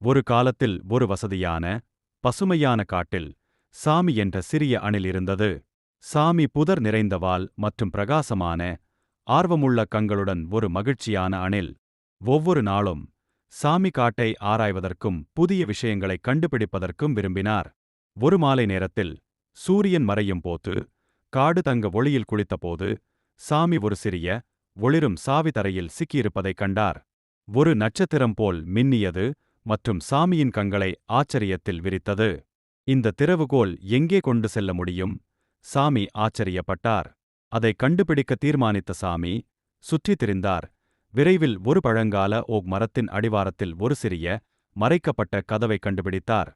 ஒரு காலத்தில் ஒரு வசதியான, பசுமையான காட்டில் சாமி என்ற சிறிய அணில் இருந்தது. சாமி புதர் நிறைந்த வால் மற்றும் பிரகாசமான, ஆர்வமுள்ள கண்களுடன் ஒரு மகிழ்ச்சியான அணில். ஒவ்வொரு நாளும் சாமி காட்டை ஆராய்வதற்கும் புதிய விஷயங்களை கண்டுபிடிப்பதற்கும் விரும்பினார். ஒரு மாலை நேரத்தில் சூரியன் மறையும் போது காடு தங்க ஒளியில் குளித்தபோது சாமி ஒரு சிறிய, ஒளிரும் சாவி தரையில் சிக்கியிருப்பதைக் கண்டார். ஒரு நட்சத்திரம் போல் மின்னியது மற்றும் சாமியின் கண்களை ஆச்சரியத்தில் விரித்தது. இந்த திறவுகோல் எங்கே கொண்டு செல்ல முடியும்? சாமி ஆச்சரியப்பட்டார். அதை கண்டுபிடிக்க தீர்மானித்த சாமி சுற்றித் திரிந்தார். விரைவில் ஒரு பழங்கால ஓக் மரத்தின் அடிவாரத்தில் ஒரு சிறிய, மறைக்கப்பட்ட கதவை கண்டுபிடித்தார்.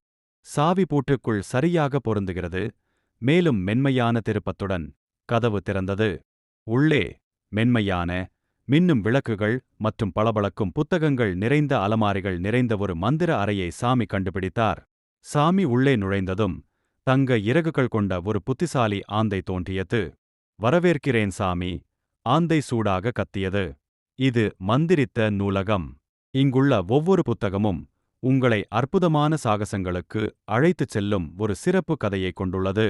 சாவி பூட்டுக்குள் சரியாக பொருந்துகிறது. மேலும் மென்மையான திருப்பத்துடன் கதவு திறந்தது. உள்ளே மென்மையான, மின்னும் விளக்குகள் மற்றும் பளபளக்கும் புத்தகங்கள் நிறைந்த அலமாரிகள் நிறைந்த ஒரு மந்திர அறையை சாமி கண்டுபிடித்தார். சாமி உள்ளே நுழைந்ததும் தங்க இறகுகள் கொண்ட ஒரு புத்திசாலி ஆந்தை தோன்றியது. வரவேற்கிறேன் சாமி, ஆந்தை சூடாக கத்தியது. இது மந்திரித்த நூலகம். இங்குள்ள ஒவ்வொரு புத்தகமும் உங்களை அற்புதமான சாகசங்களுக்கு அழைத்துச் செல்லும் ஒரு சிறப்பு கதையை கொண்டுள்ளது.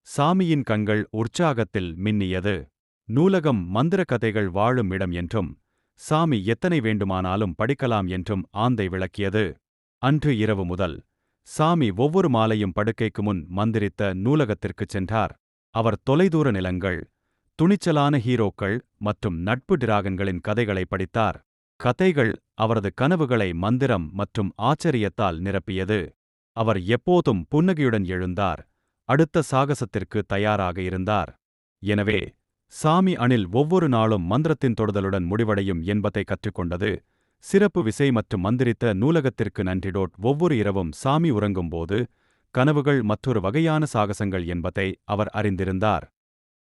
சாமியின் கண்கள் உற்சாகத்தில் மின்னியது. நூலகம் மந்திர கதைகள் வாழும் இடம் என்றும், சாமி எத்தனை வேண்டுமானாலும் படிக்கலாம் என்றும் ஆந்தை விளக்கியது. அன்று இரவு முதல் சாமி ஒவ்வொரு மாலையும் படுக்கைக்கு முன் மந்திரித்த நூலகத்திற்குச் சென்றார். அவர் தொலைதூர நிலங்கள், துணிச்சலான ஹீரோக்கள் மற்றும் நட்பு டிராகன்களின் கதைகளை படித்தார். கதைகள் அவரது கனவுகளை மந்திரம் மற்றும் ஆச்சரியத்தால் நிரப்பியது. அவர் எப்போதும் புன்னகையுடன் எழுந்தார், அடுத்த சாகசத்திற்கு தயாராக இருந்தார். எனவே சாமி அணில் ஒவ்வொரு நாளும் மந்திரத்தின் தொடுதலுடன் முடிவடையும் என்பதை கற்றுக்கொண்டது. சிறப்பு விசை மற்றும் மந்திரித்த நூலகத்திற்கு நன்றி. ஒவ்வொரு இரவும் சாமி உறங்கும்போது கனவுகள் மற்றொரு வகையான சாகசங்கள் என்பதை அவர் அறிந்திருந்தார்.